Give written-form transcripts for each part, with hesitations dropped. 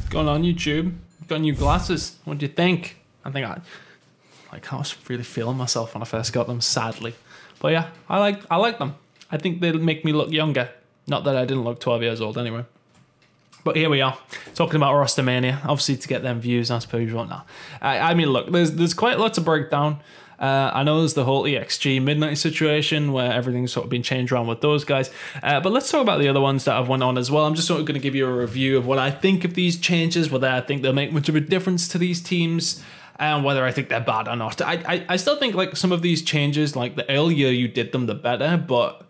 going on YouTube? Got new glasses. What do you think? I was really feeling myself when I first got them, sadly. But yeah, I like them. I think they make me look younger. Not that I didn't look 12 years old anyway. But here we are, talking about Rostermania. Obviously to get them views, I suppose you want that. I mean, look, there's quite a lot to break down. I know there's the whole EXG Midnight situation where everything's sort of been changed around with those guys. But let's talk about the other ones that have went on as well. I'm just sort of going to give you a review of what I think of these changes, whether I think they'll make much of a difference to these teams, and whether I think they're bad or not. I still think like some of these changes, like the earlier you did them, the better. But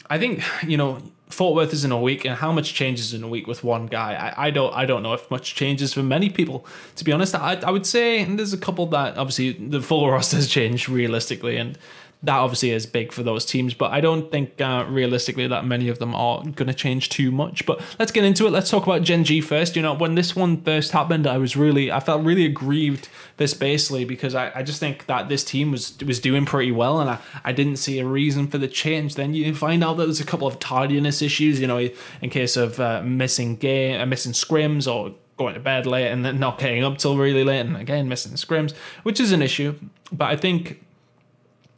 I think, you know, Fort Worth is in a week, and how much changes in a week with one guy? I don't know if much changes for many people, to be honest. I would say there's a couple that obviously the full roster has changed realistically, and that obviously is big for those teams, but I don't think realistically that many of them are going to change too much. But let's get into it. Let's talk about Geni first. You know, when this one first happened, I felt really aggrieved this basically because I just think that this team was doing pretty well, and I didn't see a reason for the change. Then you find out that there's a couple of tardiness issues, you know, in case of missing scrims or going to bed late and then not getting up till really late, and again missing scrims, which is an issue. But I think,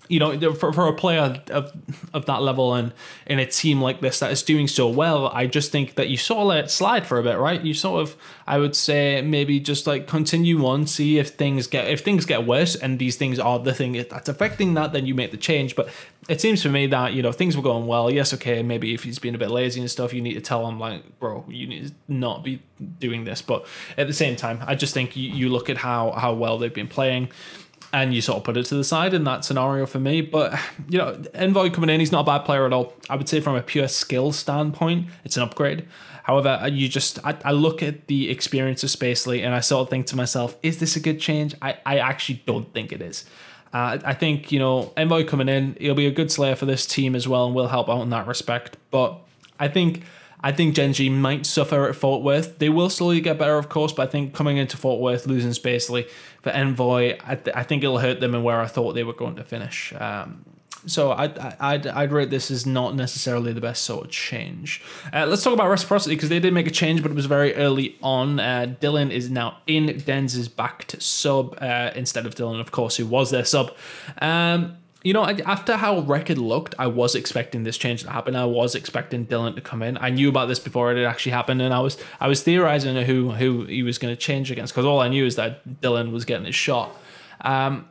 you know, for a player of that level and in a team like this that is doing so well, I just think that you sort of let it slide for a bit, right? You sort of, I would say, maybe just like continue on, see if things get worse, and these things are the thing that's affecting that, then you make the change. But it seems for me that, you know, things were going well. Yes, okay, maybe if he's been a bit lazy and stuff, you need to tell him like, bro, you need to not be doing this. But at the same time, I just think you look at how well they've been playing, and you sort of put it to the side in that scenario for me. But, you know, Envoy coming in, he's not a bad player at all. I would say from a pure skill standpoint, it's an upgrade. However, I look at the experience of Spacely and I sort of think to myself, is this a good change? I actually don't think it is. I think, you know, Envoy coming in, he'll be a good slayer for this team as well and will help out in that respect. But I think Geni might suffer at Fort Worth. They will slowly get better, of course, but I think coming into Fort Worth, losing Spacely for Envoy, I think it'll hurt them in where I thought they were going to finish. So I'd rate this as not necessarily the best sort of change. Let's talk about Reciprocity, because they did make a change, but it was very early on. Dylan is now in. Denz is back to sub instead of Dylan, of course, who was their sub. You know, after how Record looked, I was expecting this change to happen. I was expecting Dylan to come in. I knew about this before it had actually happened, and I was theorizing who he was going to change against, because all I knew is that Dylan was getting his shot. I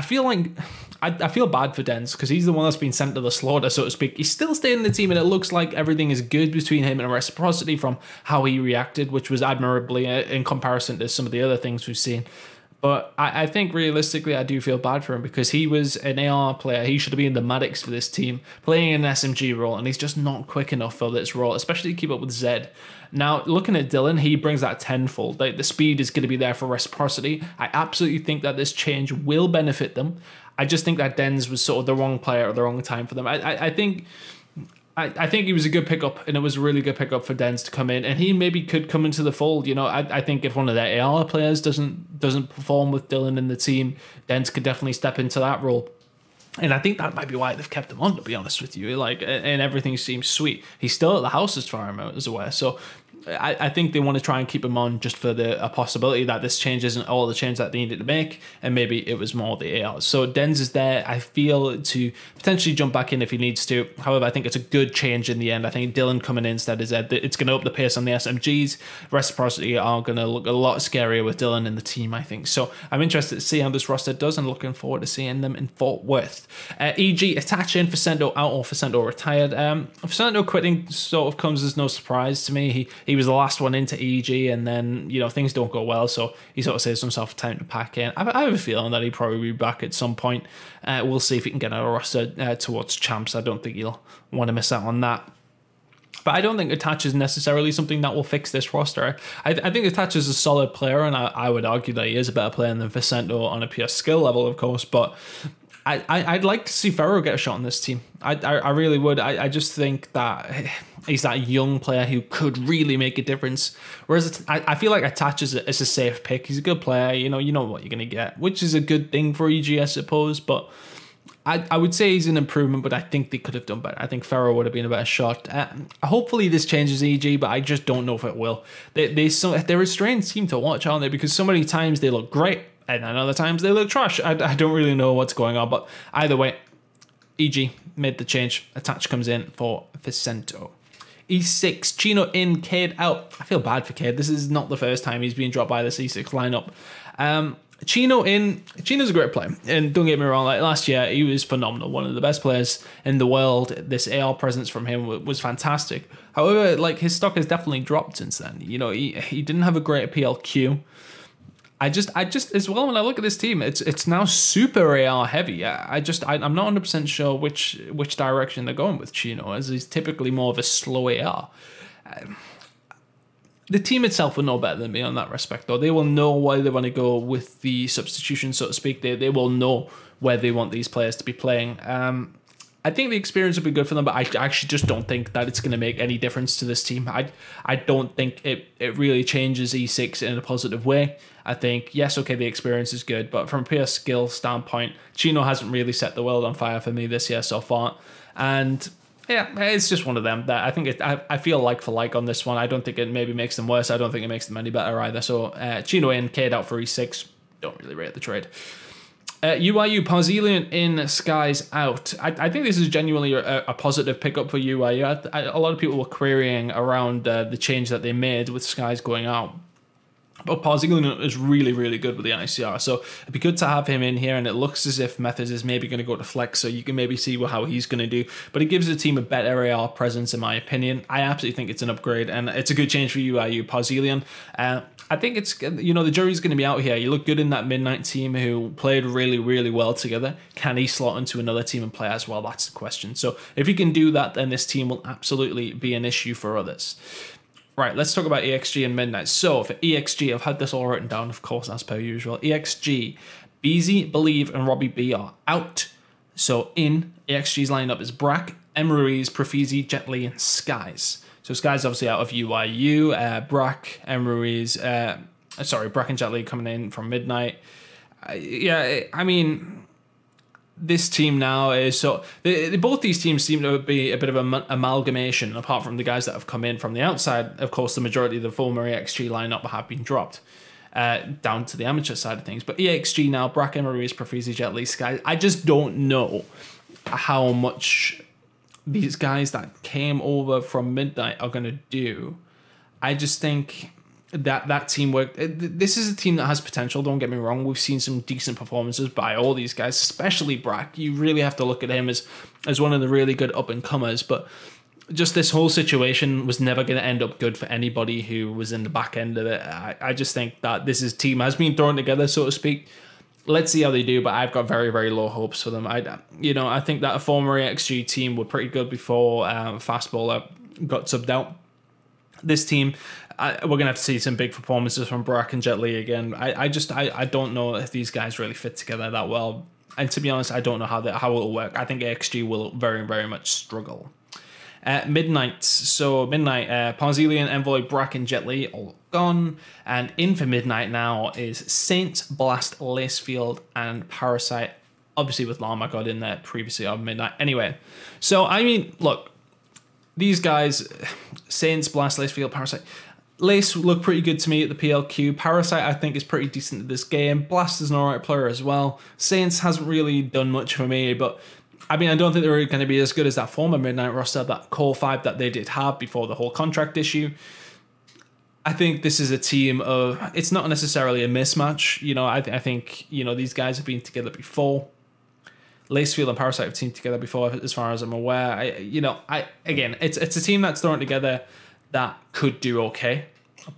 feel like I feel bad for Denz, because he's the one that's been sent to the slaughter, so to speak. He's still staying in the team, and it looks like everything is good between him and Reciprocity from how he reacted, which was admirably in comparison to some of the other things we've seen. But I think realistically, I do feel bad for him, because he was an AR player. He should have been in the Maddox for this team, playing an SMG role, and he's just not quick enough for this role, especially to keep up with Zed. Now, looking at Dylan, he brings that tenfold. Like, the speed is going to be there for Reciprocity. I absolutely think that this change will benefit them. I just think that Denz was sort of the wrong player at the wrong time for them. I think he was a good pickup, and it was a really good pickup for Denz to come in, and he maybe could come into the fold. You know, I think if one of their AR players doesn't perform with Dylan in the team, Denz could definitely step into that role. And I think that might be why they've kept him on, to be honest with you. Like, and everything seems sweet. He's still at the house as far as I'm aware, so I think they want to try and keep him on just for a possibility that this change isn't all the change that they needed to make, and maybe it was more the ARs. So Denz is there, I feel, to potentially jump back in if he needs to. However, I think it's a good change in the end. I think Dylan coming in instead is it's going to up the pace on the SMGs. Reciprocity are going to look a lot scarier with Dylan in the team, I think. So I'm interested to see how this roster does, and looking forward to seeing them in Fort Worth. EG attaching, Facendo out or Facendo retired. Facendo quitting sort of comes as no surprise to me. He was the last one into EG, and then, you know, things don't go well, so he sort of saves himself time to pack in. I have a feeling that he'll probably be back at some point. We'll see if he can get a roster towards champs. I don't think he'll want to miss out on that. But I don't think Attach is necessarily something that will fix this roster. I think Attach is a solid player, and I would argue that he is a better player than Facendo on a pure skill level, of course, but I'd like to see Ferro get a shot on this team. I really would. I just think that he's that young player who could really make a difference. Whereas I feel like Attach is a safe pick. He's a good player. You know what you're going to get, which is a good thing for EG, I suppose. But I would say he's an improvement, but I think they could have done better. I think Ferro would have been a better shot. Hopefully this changes EG, but I just don't know if it will. They're a strange team to watch, aren't they? Because so many times they look great, and then other times they look trash. I don't really know what's going on, but either way, EG made the change. Attach comes in for Vicento. E6, Chino in, Cade out. I feel bad for Cade. This is not the first time he's been dropped by this E6 lineup. Chino in. Chino's a great player, and don't get me wrong, like last year he was phenomenal, one of the best players in the world. This AR presence from him was fantastic. However, like his stock has definitely dropped since then. You know, he didn't have a great PLQ. I just as well, when I look at this team, it's now super AR heavy. I'm not 100% sure which direction they're going with Chino, as he's typically more of a slow AR. The team itself will know better than me on that respect, though. They will know where they want to go with the substitution, so to speak. They will know where they want these players to be playing. I think the experience will be good for them, but I actually just don't think that it's going to make any difference to this team. I don't think it really changes E6 in a positive way. I think, yes, okay, the experience is good, but from a pure skill standpoint, Chino hasn't really set the world on fire for me this year so far. And yeah, it's just one of them that I think I feel like for like on this one. I don't think it maybe makes them worse. I don't think it makes them any better either. So Chino in, Cade out for E6. Don't really rate the trade. UIU, Parzelian in, Skies out. I think this is genuinely a positive pickup for UIU. A lot of people were querying around the change that they made with Skies going out. But Parzelian is really, really good with the ICR. So it'd be good to have him in here, and it looks as if Methods is maybe going to go to Flex, so you can maybe see how he's going to do. But it gives the team a better AR presence, in my opinion. I absolutely think it's an upgrade, and it's a good change for UIU. Parzelian, I think it's, you know, the jury's going to be out here. You look good in that Midnight team who played really, really well together. Can he slot into another team and play as well? That's the question. So if he can do that, then this team will absolutely be an issue for others. Right, let's talk about EXG and Midnight. So for EXG, I've had this all written down, of course, as per usual. EXG, BZ, Believe, and Robbie B are out. So in EXG's lineup is Brack, Ruiz, Profizi, Jet Li, and Skies. So Skies obviously out of UIU. Brack, Ruiz, Brack and Jet Li coming in from Midnight. Yeah, I mean, this team now is so both these teams seem to be a bit of an amalgamation, apart from the guys that have come in from the outside. Of course, the majority of the former EXG lineup have been dropped down to the amateur side of things. But EXG now, Brack, Ruiz, Profizi, Jet Li, Sky. I just don't know how much these guys that came over from Midnight are going to do. I just think that teamwork, this is a team that has potential, don't get me wrong. We've seen some decent performances by all these guys, especially Brack. You really have to look at him as one of the really good up-and-comers, but just this whole situation was never going to end up good for anybody who was in the back end of it. I just think that this team has been thrown together, so to speak. Let's see how they do, but I've got very, very low hopes for them. I think that a former EXG team were pretty good before Fastballer got subbed out. This team, we're going to have to see some big performances from Brack and Jet Li again. I don't know if these guys really fit together that well. And to be honest, I don't know how it will work. I think EXG will very, very much struggle. Midnight. So Midnight, Parzelian, Envoy, Brack, and Jet Li all gone. And in for Midnight now is Saint, Blast, Lacefield, and Parasite. Obviously with Llama got in there previously on Midnight. Anyway, so I mean, look, these guys, Saints, Blast, Lacefield, Parasite. Lace look pretty good to me at the PLQ. Parasite, I think, is pretty decent at this game. Blast is an alright player as well. Saints hasn't really done much for me, but I mean, I don't think they're going to be as good as that former Midnight roster, that core 5 that they did have before the whole contract issue. I think this is a team of, it's not necessarily a mismatch. You know, I think, you know, these guys have been together before. Lacefield and Parasite have teamed together before, as far as I'm aware. Again, it's a team that's thrown together that could do okay,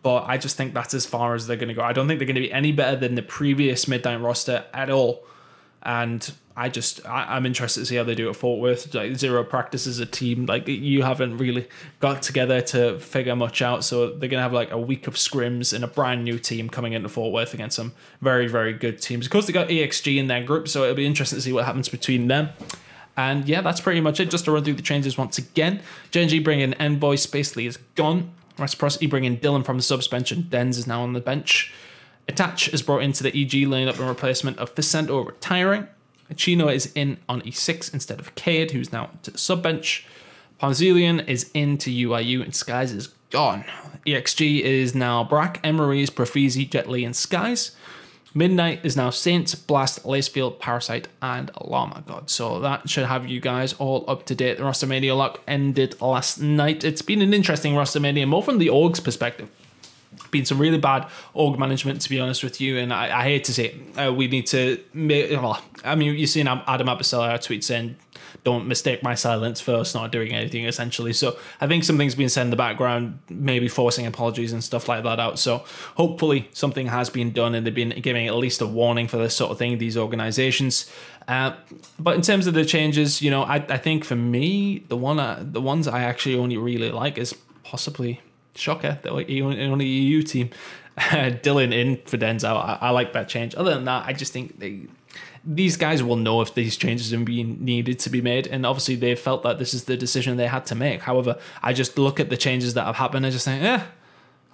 but I just think that's as far as they're going to go. I don't think they're going to be any better than the previous Midnight roster at all. And I'm interested to see how they do at Fort Worth. Like, zero practice as a team. Like, you haven't really got together to figure much out. So they're going to have like a week of scrims and a brand new team coming into Fort Worth against some very, very good teams. Of course, they got EXG in their group, so it'll be interesting to see what happens between them. And yeah, that's pretty much it. Just to run through the changes once again. Genji bringing Envoy, Spacely is gone. Reciprocity bringing Dylan from the suspension. Denz is now on the bench. Attach is brought into the EG lineup in replacement of Vicento retiring. Chino is in on E6 instead of Cade, who's now to the sub bench. Ponzilian is into UIU and Skies is gone. EXG is now Brack, Emery's, Profizi, Jetly, and Skies. Midnight is now Saints, Blast, Lacefield, Parasite, and Llama God. So that should have you guys all up to date. The Rostermania lock ended last night. It's been an interesting Rostermania, more from the org's perspective. Been some really bad org management, to be honest with you, and I hate to say it, we need to make, well, I mean, you've seen Adam Apicella tweet saying, don't mistake my silence for us not doing anything, essentially. So I think something's been said in the background, maybe forcing apologies and stuff like that out. So hopefully something has been done and they've been giving at least a warning for this sort of thing, these organizations. But in terms of the changes, you know, I think for me, the ones I actually only really like is possibly Shocker, the only EU team. Dylan in for Denzel. I like that change. Other than that, I just think these guys will know if these changes are being needed to be made, and obviously they felt that this is the decision they had to make. However, I just look at the changes that have happened and just think,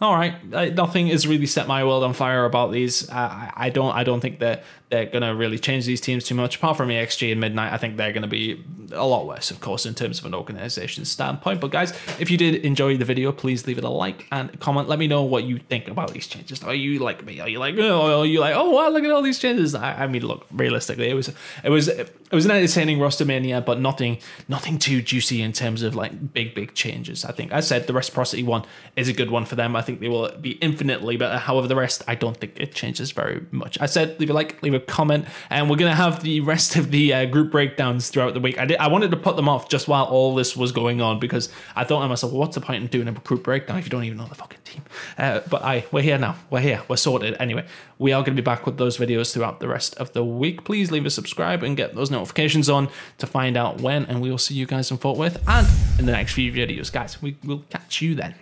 all right, nothing has really set my world on fire about these. I don't think they're gonna really change these teams too much. Apart from EXG and Midnight, I think they're gonna be a lot worse, of course, in terms of an organization standpoint. But guys, if you did enjoy the video, please leave it a like and comment. Let me know what you think about these changes. Are you like me? Are you like, oh, wow, look at all these changes? I mean, look, realistically, it was an entertaining Rostermania, but nothing too juicy in terms of like big changes. I think, as I said, the Reciprocity one is a good one for them. I think they will be infinitely better. However, the rest, I don't think it changes very much. I said, leave a like, leave a comment, and we're gonna have the rest of the group breakdowns throughout the week. I wanted to put them off just while all this was going on, because I thought to myself, well, what's the point in doing a group breakdown if you don't even know the fucking team? But we're here now. We're here. We're sorted. Anyway, we are going to be back with those videos throughout the rest of the week. Please leave a subscribe and get those notifications on to find out when, and we will see you guys in Fort Worth and in the next few videos, guys. We will catch you then.